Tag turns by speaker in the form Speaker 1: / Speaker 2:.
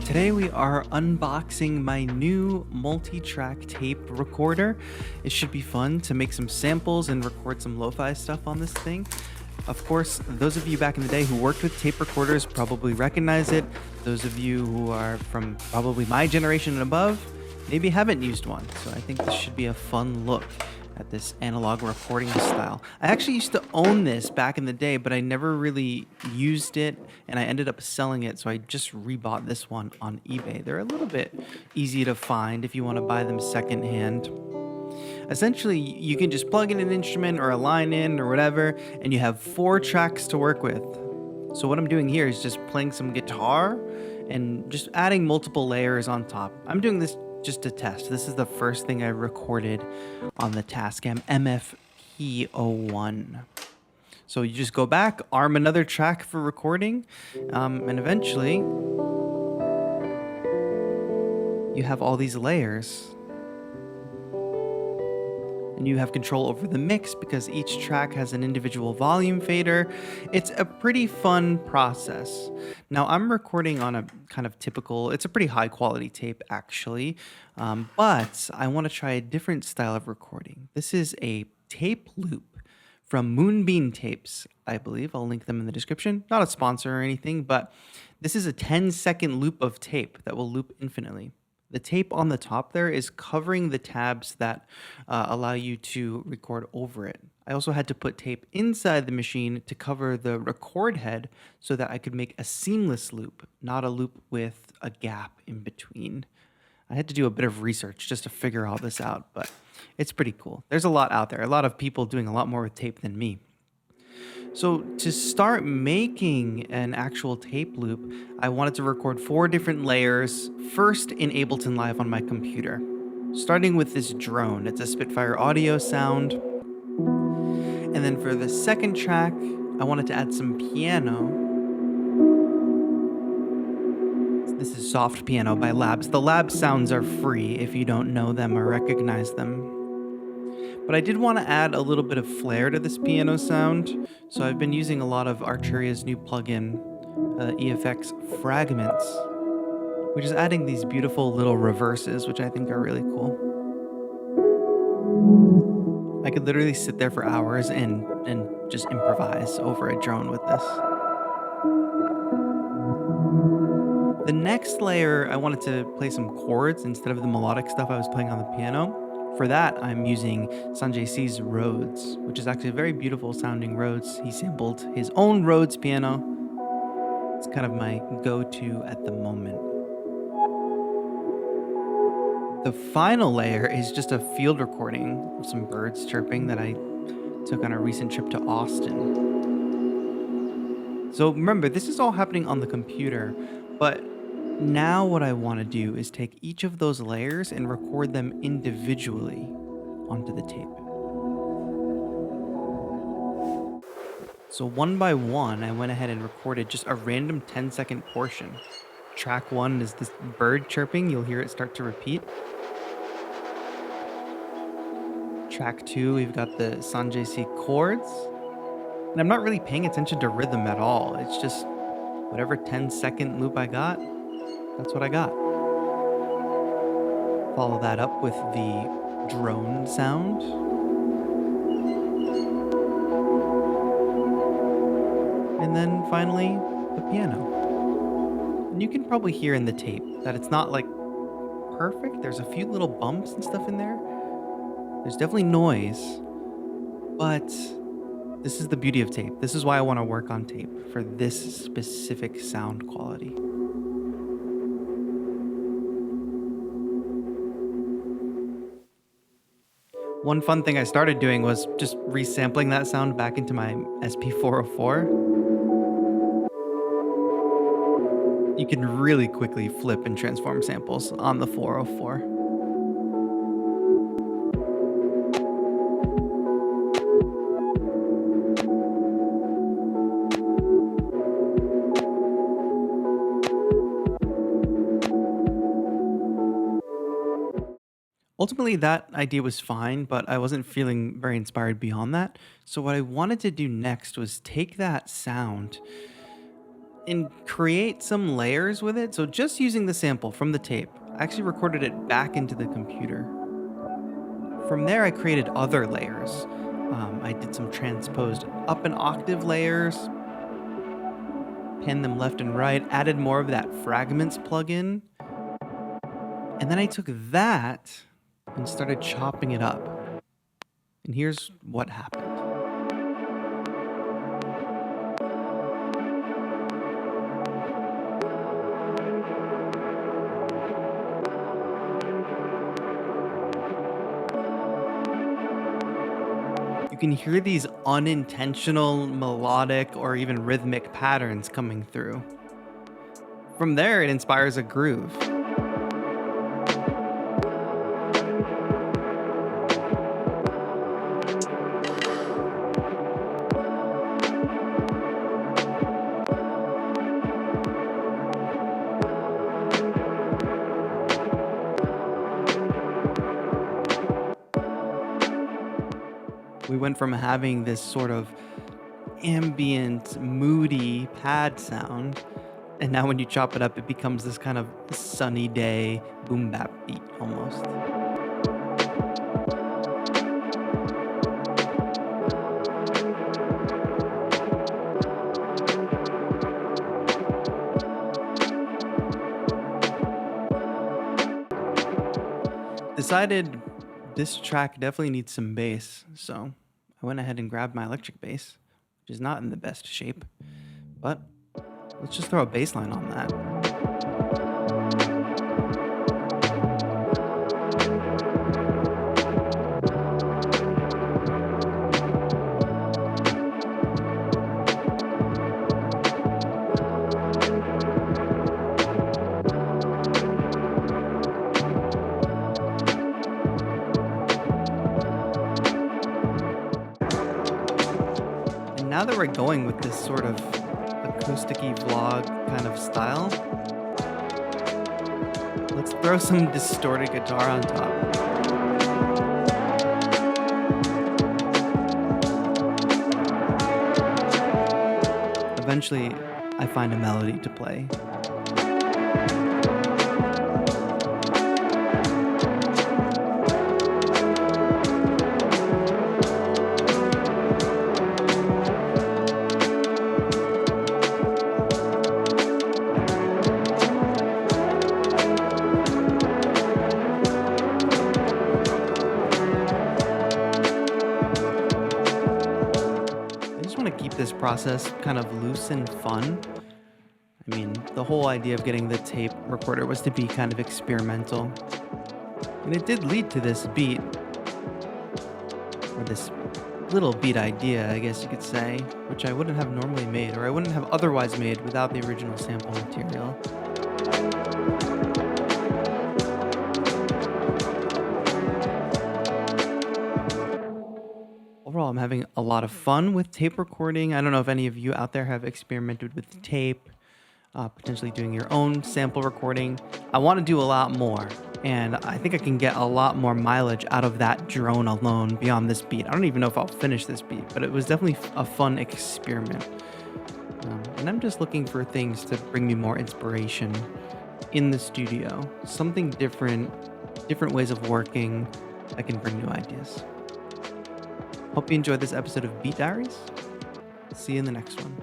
Speaker 1: Today we are unboxing my new multi-track tape recorder. It should be fun to make some samples and record some lo-fi stuff on this thing. Of course, those of you back in the day who worked with tape recorders probably recognize it. Those of you who are from probably my generation and above maybe haven't used one. So I think this should be a fun look at this analog recording style. I actually used to own this back in the day, but I never really used it and I ended up selling it. So I just rebought this one on eBay. They're a little bit easy to find if you want to buy them secondhand. Essentially, you can just plug in an instrument or a line in or whatever, and you have 4 tracks to work with. So what I'm doing here is just playing some guitar and just adding multiple layers on top. I'm doing this just to test. This is the first thing I recorded on the TASCAM MFP01. So you just go back, arm another track for recording, and eventually you have all these layers. And you have control over the mix because each track has an individual volume fader. It's a pretty fun process. Now I'm recording on a kind of typical, it's a pretty high quality tape actually, but I want to try a different style of recording. This is a tape loop from Moonbeam Tapes, I believe. I'll link them in the description. Not a sponsor or anything, but this is a 10-second loop of tape that will loop infinitely. The tape on the top there is covering the tabs that allow you to record over it. I also had to put tape inside the machine to cover the record head so that I could make a seamless loop, not a loop with a gap in between. I had to do a bit of research just to figure all this out, but it's pretty cool. There's a lot out there, a lot of people doing a lot more with tape than me. So to start making an actual tape loop, I wanted to record 4 different layers, first in Ableton Live on my computer. Starting with this drone, it's a Spitfire audio sound. And then for the second track, I wanted to add some piano. This is Soft Piano by Labs. The Labs sounds are free if you don't know them or recognize them. But I did want to add a little bit of flair to this piano sound, so I've been using a lot of Arturia's new plugin, EFX Fragments, which is adding these beautiful little reverses, which I think are really cool. I could literally sit there for hours and just improvise over a drone with this. The next layer, I wanted to play some chords instead of the melodic stuff I was playing on the piano. For that, I'm using Sanjay C's Rhodes, which is actually a very beautiful sounding Rhodes. He sampled his own Rhodes piano. It's kind of my go-to at the moment. The final layer is just a field recording of some birds chirping that I took on a recent trip to Austin. So remember, this is all happening on the computer, but now what I want to do is take each of those layers and record them individually onto the tape. So one by one, I went ahead and recorded just a random 10-second portion. Track 1 is this bird chirping. You'll hear it start to repeat. Track 2, we've got the Sanjay C chords. And I'm not really paying attention to rhythm at all. It's just whatever 10-second loop I got, that's what I got. Follow that up with the drone sound. And then finally, the piano. And you can probably hear in the tape that it's not like perfect. There's a few little bumps and stuff in there. There's definitely noise, but this is the beauty of tape. This is why I want to work on tape, for this specific sound quality. One fun thing I started doing was just resampling that sound back into my SP404. You can really quickly flip and transform samples on the 404. Ultimately, that idea was fine, but I wasn't feeling very inspired beyond that. So what I wanted to do next was take that sound and create some layers with it. So just using the sample from the tape, I actually recorded it back into the computer. From there, I created other layers. I did some transposed up an octave layers, panned them left and right, added more of that fragments plugin, and then I took that and started chopping it up. And here's what happened. You can hear these unintentional melodic or even rhythmic patterns coming through. From there, it inspires a groove. We went from having this sort of ambient, moody pad sound, and now when you chop it up, it becomes this kind of sunny day boom bap beat almost. Decided this track definitely needs some bass, so I went ahead and grabbed my electric bass, which is not in the best shape, but let's just throw a bass line on that. And now that we're going with this sort of acoustic-y vlog kind of style, let's throw some distorted guitar on top. Eventually, I find a melody to play. I just want to keep this process kind of loose and fun. I mean, the whole idea of getting the tape recorder was to be kind of experimental. And it did lead to this beat, or this little beat idea, I guess you could say, which I wouldn't have normally made, or I wouldn't have otherwise made without the original sample material. Overall, I'm having a lot of fun with tape recording. I don't know if any of you out there have experimented with tape, potentially doing your own sample recording. I want to do a lot more, and I think I can get a lot more mileage out of that drone alone beyond this beat. I don't even know if I'll finish this beat, but it was definitely a fun experiment. And I'm just looking for things to bring me more inspiration in the studio. Something different, different ways of working that can bring new ideas. Hope you enjoyed this episode of Beat Diaries. See you in the next one.